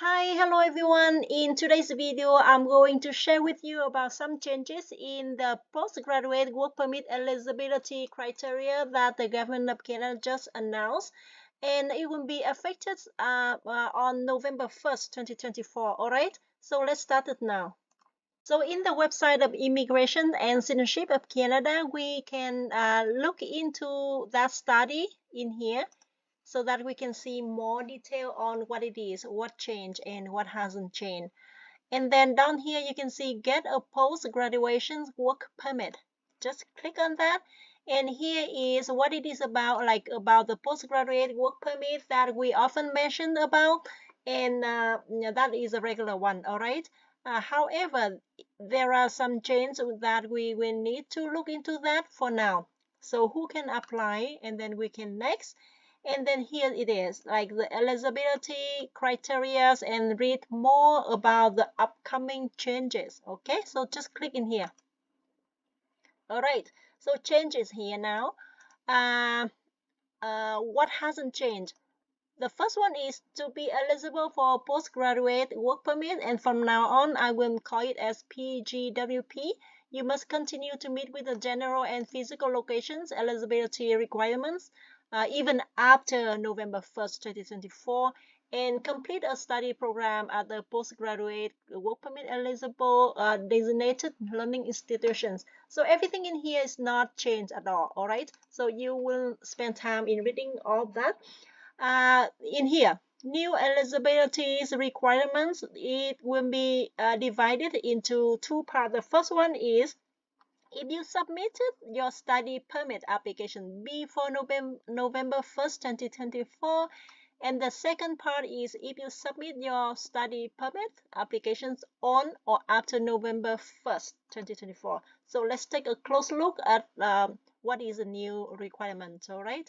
Hi, hello everyone. In today's video, I'm going to share with you about some changes in the postgraduate work permit eligibility criteria that the government of Canada just announced, and it will be effective on November 1st, 2024. All right, so let's start it now. So in the website of Immigration and Citizenship of Canada, we can look into that study in here, so that we can see more detail on what it is, what changed, and what hasn't changed. And then down here, you can see get a post-graduation work permit. Just click on that. And here is what it is about, like about the postgraduate work permit that we often mention about. And that is a regular one, all right? However, there are some changes that we will need to look into that for now. So who can apply? And then we can next. And then here it is, like the eligibility criteria, and read more about the upcoming changes. Okay, so just click in here. All right, so changes here now. What hasn't changed? The first one is to be eligible for postgraduate work permit, and from now on I will call it as PGWP. You must continue to meet with the general and physical locations eligibility requirements even after November 1st, 2024, and complete a study program at the postgraduate work permit eligible designated learning institutions. So everything in here is not changed at all right? So you will spend time in reading all that. In here, new eligibility requirements, it will be divided into two parts. The first one is if you submitted your study permit application before November 1st, 2024, and the second part is if you submit your study permit applications on or after November 1st, 2024. So let's take a close look at what is the new requirement, all right?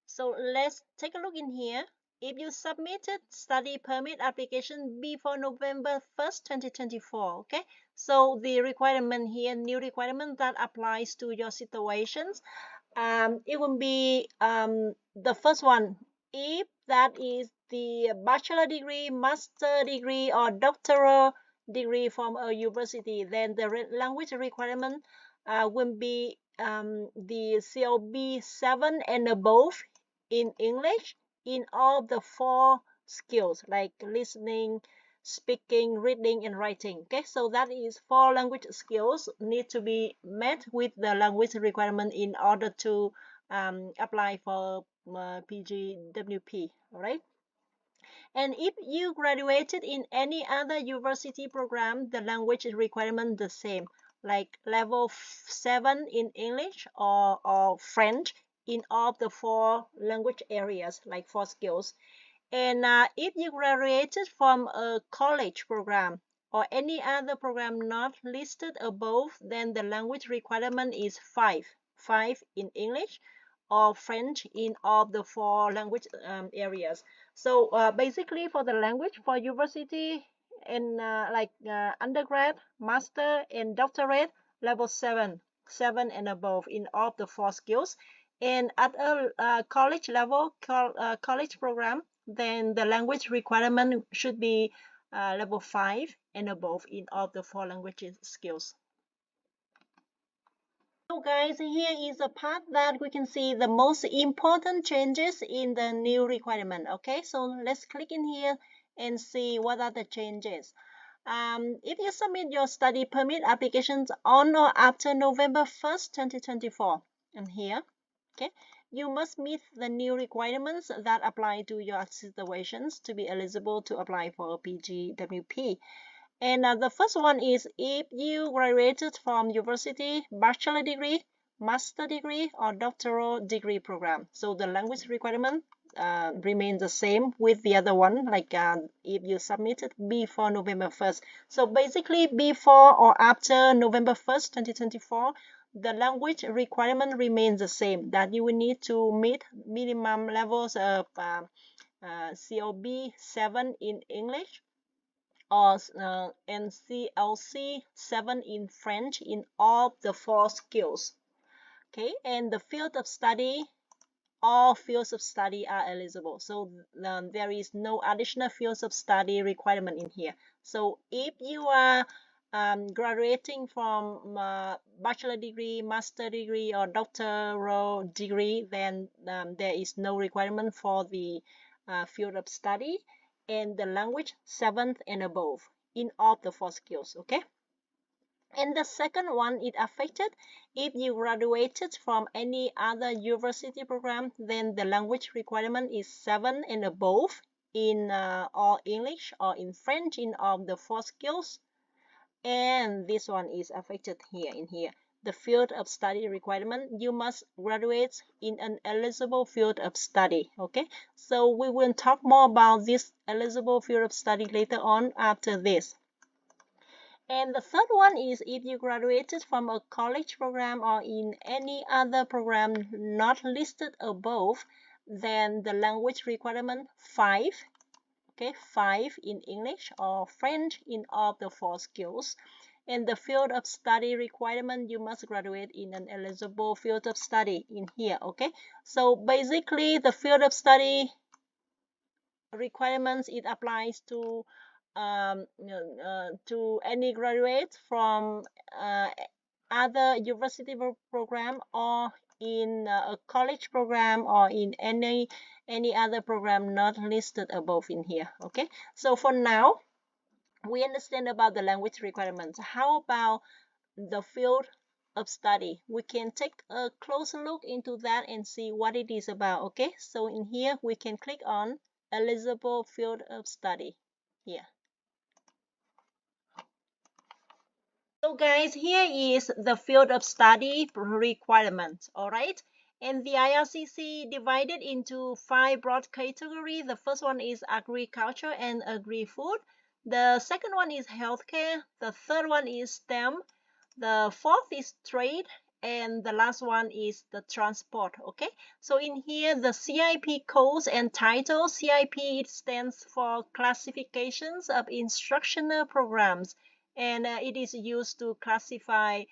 So let's take a look in here. If you submitted study permit application before November 1st, 2024, okay? So the requirement here, new requirement that applies to your situations, it will be the first one. If that is the bachelor degree, master degree, or doctoral degree from a university, then the language requirement will be the CLB 7 and above in English in all the four skills like listening, speaking, reading, and writing. Okay, so that is four language skills need to be met with the language requirement in order to apply for PGWP. All right. And if you graduated in any other university program, the language requirement the same, like level 7 in English or French in all the four language areas, like four skills. And if you graduated from a college program or any other program not listed above, then the language requirement is 5 in English or French in all the four language areas. So basically for the language for university and undergrad, master, and doctorate, level 7 and above in all the four skills. And at a college level, college program, then the language requirement should be level 5 and above in all the four languages skills. So guys, here is a part that we can see the most important changes in the new requirement. Okay, so let's click in here and see what are the changes. If you submit your study permit applications on or after November 1st, 2024, and here, okay, you must meet the new requirements that apply to your situations to be eligible to apply for a PGWP. And the first one is if you graduated from university, bachelor degree, master degree, or doctoral degree program. So the language requirement remains the same with the other one, like if you submitted before November 1st. So basically before or after November 1st, 2024, the language requirement remains the same, that you will need to meet minimum levels of CLB 7 in English, or NCLC 7 in French in all the four skills. Okay, and the field of study all fields of study are eligible. So there is no additional fields of study requirement in here. So if you are graduating from bachelor degree, master degree, or doctoral degree, then there is no requirement for the field of study, and the language 7th and above in all the 4 skills. Okay. And the second one, it affected if you graduated from any other university program, then the language requirement is 7 and above in all English or in French in all the 4 skills. And this one is affected here in here. The field of study requirement, you must graduate in an eligible field of study. Okay, so we will talk more about this eligible field of study later on after this. And the third one is if you graduated from a college program or in any other program not listed above, then the language requirement 5, okay, 5 in English or French in all the 4 skills. And the field of study requirement, you must graduate in an eligible field of study in here, okay? So basically the field of study requirements, it applies to any graduate from other university program or in a college program or in any other program not listed above in here. Okay, so for now we understand about the language requirements. How about the field of study? We can take a closer look into that and see what it is about. Okay, so in here we can click on eligible field of study here. So guys, here is the field of study requirements, all right? And the IRCC divided into 5 broad categories. The first one is agriculture and agri-food. The second one is healthcare. The third one is STEM. The fourth is trade. And the last one is the transport. Okay, so in here the CIP codes and title. CIP, it stands for Classifications of Instructional Programs, and it is used to classify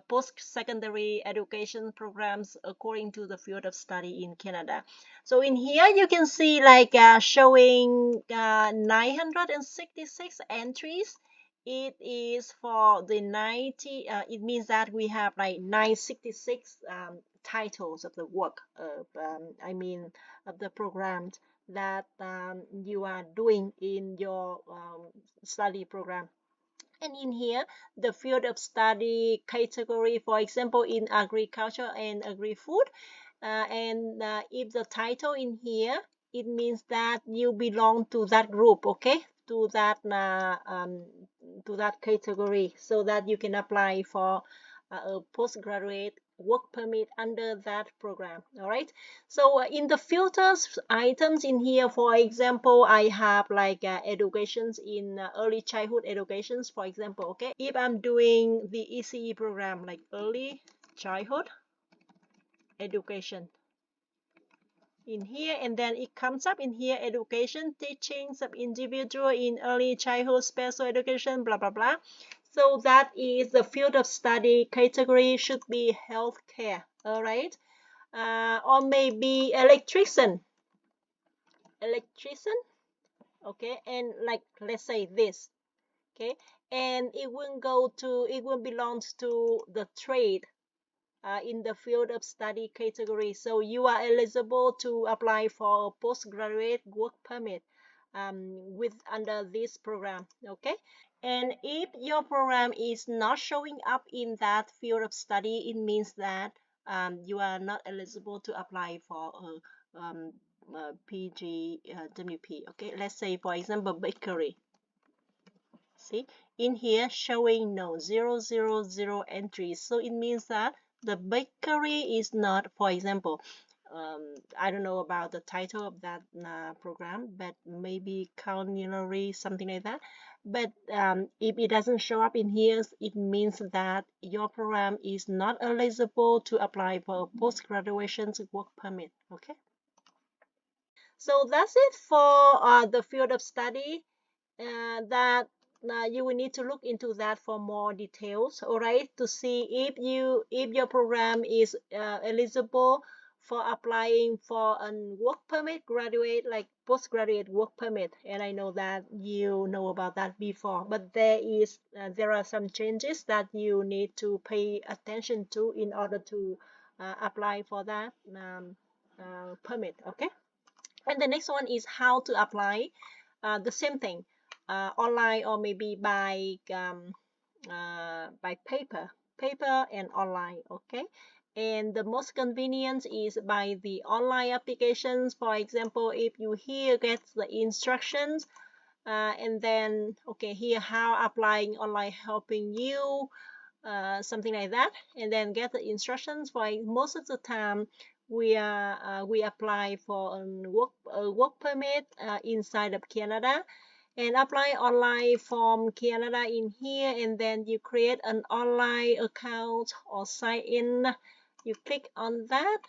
post-secondary education programs according to the field of study in Canada. So in here you can see like showing 966 entries. It is for the 90, it means that we have like 966 titles of the work of, of the programs that you are doing in your study program. And in here, the field of study category, for example, in agriculture and agri-food, if the title in here, it means that you belong to that group, okay, to that category, so that you can apply for a postgraduate work permit under that program. All right, so in the filters items in here, for example, I have like educations in early childhood educations, for example. Okay, if I'm doing the ECE program like early childhood education in here, and then it comes up in here, education teachings of individual in early childhood special education, blah blah blah. So that is the field of study category, should be healthcare. All right, or maybe electrician, okay, and like let's say this, okay, and it will belong to the trade in the field of study category. So you are eligible to apply for a postgraduate work permit with under this program. Okay, and if your program is not showing up in that field of study, it means that you are not eligible to apply for a PGWP. Okay, let's say for example bakery. See in here showing no 000 entries, so it means that the bakery is not, for example, I don't know about the title of that program, but maybe culinary, something like that. But if it doesn't show up in here, it means that your program is not eligible to apply for a post-graduation work permit. Okay, so that's it for the field of study that you will need to look into that for more details, all right, to see if your program is eligible for applying for a work permit, graduate, like postgraduate work permit. And I know that you know about that before, but there are some changes that you need to pay attention to in order to apply for that permit. Okay. And the next one is how to apply. The same thing, online or maybe by paper and online. Okay. And the most convenient is by the online applications. For example, if you here get the instructions, and then okay, here how applying online helping you, something like that, and then get the instructions. For most of the time we apply for a work permit inside of Canada, and apply online from Canada in here, and then you create an online account or sign in. You click on that,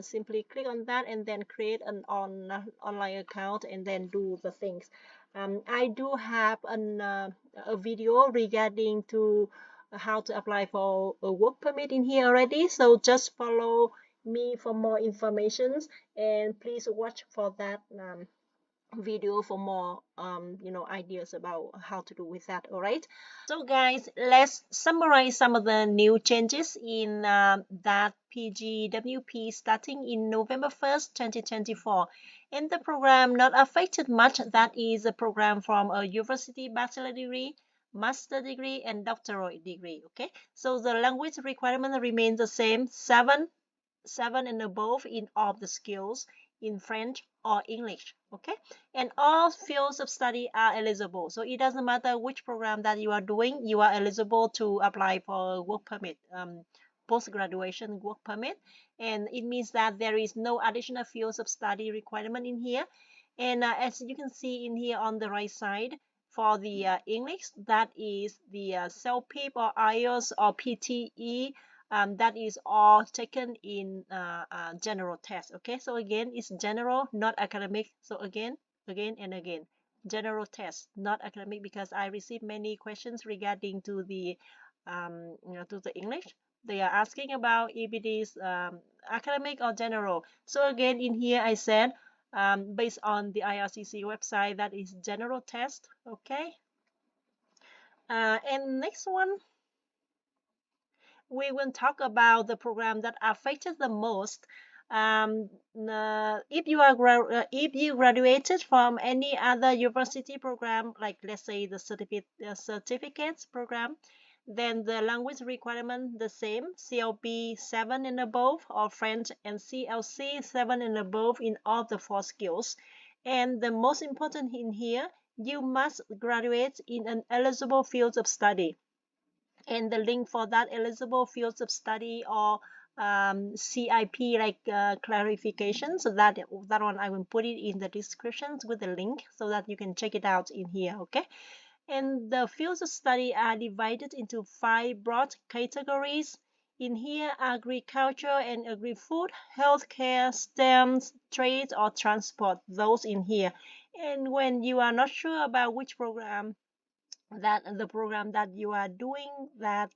simply click on that, and then create an online account, and then do the things. I do have a video regarding to how to apply for a work permit in here already, so just follow me for more information, and please watch for that video for more ideas about how to do with that. All right, so guys, let's summarize some of the new changes in that PGWP starting in November 1st 2024. And the program not affected much, that is a program from a university bachelor degree, master degree, and doctoral degree. Okay, so the language requirement remains the same, seven and above in all the skills in French or English. Okay, and all fields of study are eligible, so it doesn't matter which program that you are doing, you are eligible to apply for a work permit, post-graduation work permit. And it means that there is no additional fields of study requirement in here. And as you can see in here on the right side, for the English, that is the CELPIP or IELTS or PTE, that is all taken in general test. Okay, so again, it's general, not academic. So again and again, general test, not academic, because I received many questions regarding to the to the English. They are asking about if it is academic or general. So again, in here I said, based on the IRCC website, that is general test. Okay, and next one, we will talk about the program that affected the most. If you graduated from any other university program, like let's say the certificates program, then the language requirement the same, CLB 7 and above, or French and CLC 7 and above in all the 4 skills. And the most important in here, you must graduate in an eligible field of study. And the link for that eligible fields of study or CIP, like clarification, so that one I will put it in the descriptions with the link so that you can check it out in here. Okay, and the fields of study are divided into 5 broad categories in here: agriculture and agri-food, healthcare, STEM, trade, or transport, those in here. And when you are not sure about which program, that the program that you are doing, that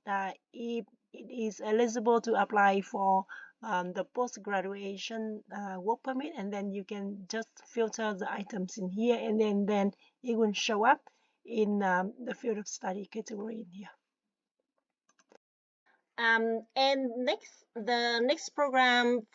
if it is eligible to apply for the post-graduation work permit, and then you can just filter the items in here, and then it will show up in the field of study category in here. And the next program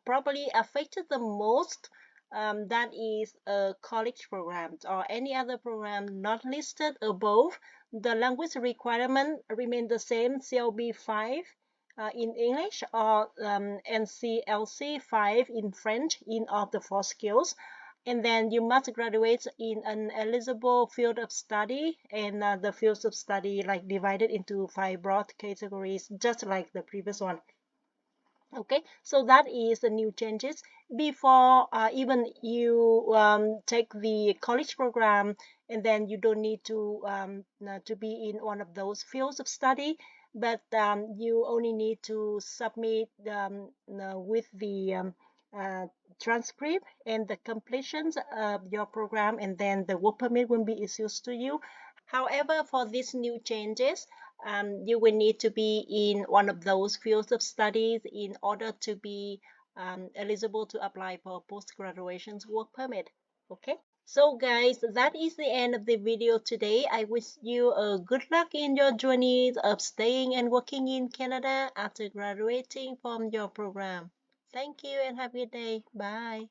probably affected the most, that is a college program or any other program not listed above. The language requirement remain the same, CLB 5 in English, or NCLC 5 in French in all the 4 skills. And then you must graduate in an eligible field of study, and the fields of study like divided into 5 broad categories, just like the previous one. Okay, so that is the new changes. Before even you take the college program, and then you don't need to be in one of those fields of study, but you only need to submit with the transcript and the completions of your program, and then the work permit will be issued to you. However, for these new changes, you will need to be in one of those fields of studies in order to be eligible to apply for post-graduation work permit. Okay, so guys, that is the end of the video today. I wish you a good luck in your journey of staying and working in Canada after graduating from your program. Thank you and have a good day. Bye.